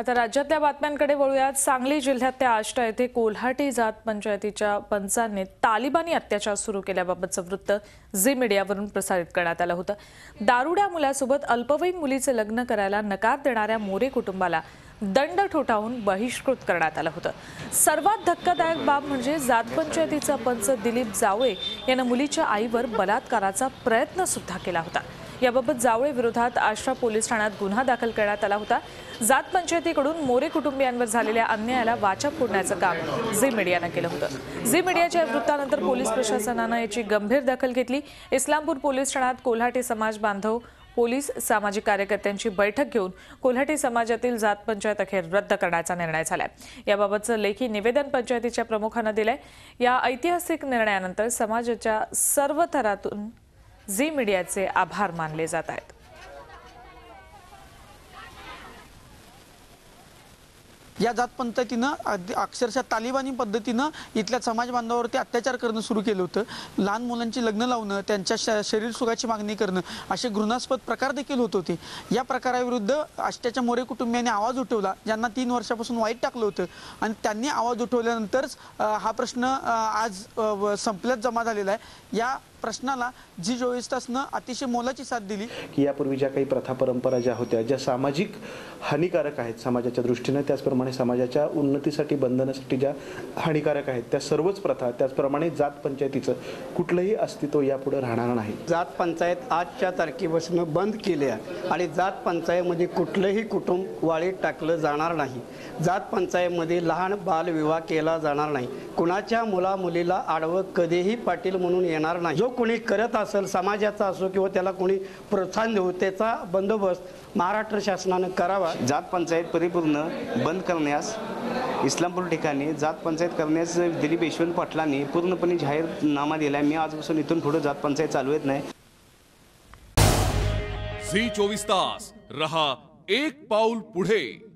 आता राज्यातल्या बातम्यांकडे वळूयात। सांगली जिल्ह्यातल्या आष्टा येथे कोल्हाटी जात पंचायतीच्या पंचांनी तालिबानी अत्याचार सुरू केल्याबाबतचं वृत्त झी मीडियावरून प्रसारित करण्यात आलं होतं। दारुड्या मुलासोबत अल्पवयीन मुलीचे लग्न करायला नकार देणाऱ्या मोरे कुटुंबाला दंड ठोठावून बहिष्कृत करण्यात आलं होतं। सर्वात धक्कादायक बाब म्हणजे जात पंचायतीचा पंच दिलीप जावळे यानं मुलीच्या आईवर बलात्काराचा प्रयत्न सुद्धा केला होता। याबाबत जावळे विरोधात आष्टा पोलीस ठाण्यात गुन्हा दाखल करण्यात आला होता। जात पंचायतीकडून मोरे कुटुंबियांवर झालेल्या अन्यायाला वाचा फोडण्याचं काम झी मीडियानं केलं होतं। झी मीडियाच्या वृत्तानंतर पोलीस प्रशासनानं याची गंभीर दखल घेतली। इस्लामपूर पोलीस ठाण्यात कोल्हाटी समाज बांधव पोलीस सामाजिक कार्यकर्त्यांची बैठक घेऊन कोल्हाटी समाजातील जात पंचायत अखेर रद्द करण्याचा निर्णय झालाय। याबाबतचं लेखी निवेदन पंचायतीच्या प्रमुखांना दिलंय। या ऐतिहासिक निर्णयानंतर समाजाच्या सर्व थरातून झी मीडियाचे आभार मानले जात आहेत। या जात पंचायतीनं अक्षरशः तालिबानी पद्धतीनं इथल्या समाज बांधवांवरती अत्याचार करणं सुरू केलं होतं। लहान मुलांची लग्न लावणं, त्यांच्या शरीर सुखाची मागणी करणं असे घृणास्पद प्रकार देखील होत होते। या प्रकाराविरुद्ध आष्ट्याच्या मोरे कुटुंबियांनी आवाज उठवला, ज्यांना 3 वर्षापासून वाईट टाकलं होतं आणि त्यांनी आवाज उठवल्यानंतरच हा प्रश्न आज संपल्यात जमा झालेला आहे। या प्रश्नाला जी 24 तासनं अतिशय मोलाची साथ दिली की यापूर्वी ज्या काही प्रथा परंपरा ज्या होत्या, ज्या सामाजिक हानिकारक आहेत समाजाच्या दृष्टीने, त्याचप्रमाणे समाजाच्या उन्नतीसाठी बंधनासाठी ज्या हानिकारक आहेत, त्या सर्वच प्रथा, त्याचप्रमाणे जात पंचायतीचं कुठलंही अस्तित्व यापुढे राहणार नाही। जात पंचायत आजच्या तारखेपासून बंद केली आहे आणि जात पंचायतीमध्ये कुठलंही कुटुंब वाळीत टाकलं जाणार नाही। जात पंचायतीमध्ये लहान बालविवाह केला जाणार नाही। कुणाच्या मुला मुलीला आडवं कधीही पाटील म्हणून येणार नाही। जो कोणी करत असेल समाजाचा असो किंवा त्याला कोणी प्रोत्साहन देऊ, त्याचा बंदोबस्त महाराष्ट्र शासनाने करावा। जात पंचायत परिपूर्ण बंद करण्यास इस्लामपूर ठिकाणी जात पंचायत करण्यास दिलीप यशवंत पाटलांनी पूर्णपणे जाहीरनामा दिलाय। मी आजपासून इथून पुढे जात पंचायत चालवत नाही। झी 24 तास रहा एक पाऊल पुढे।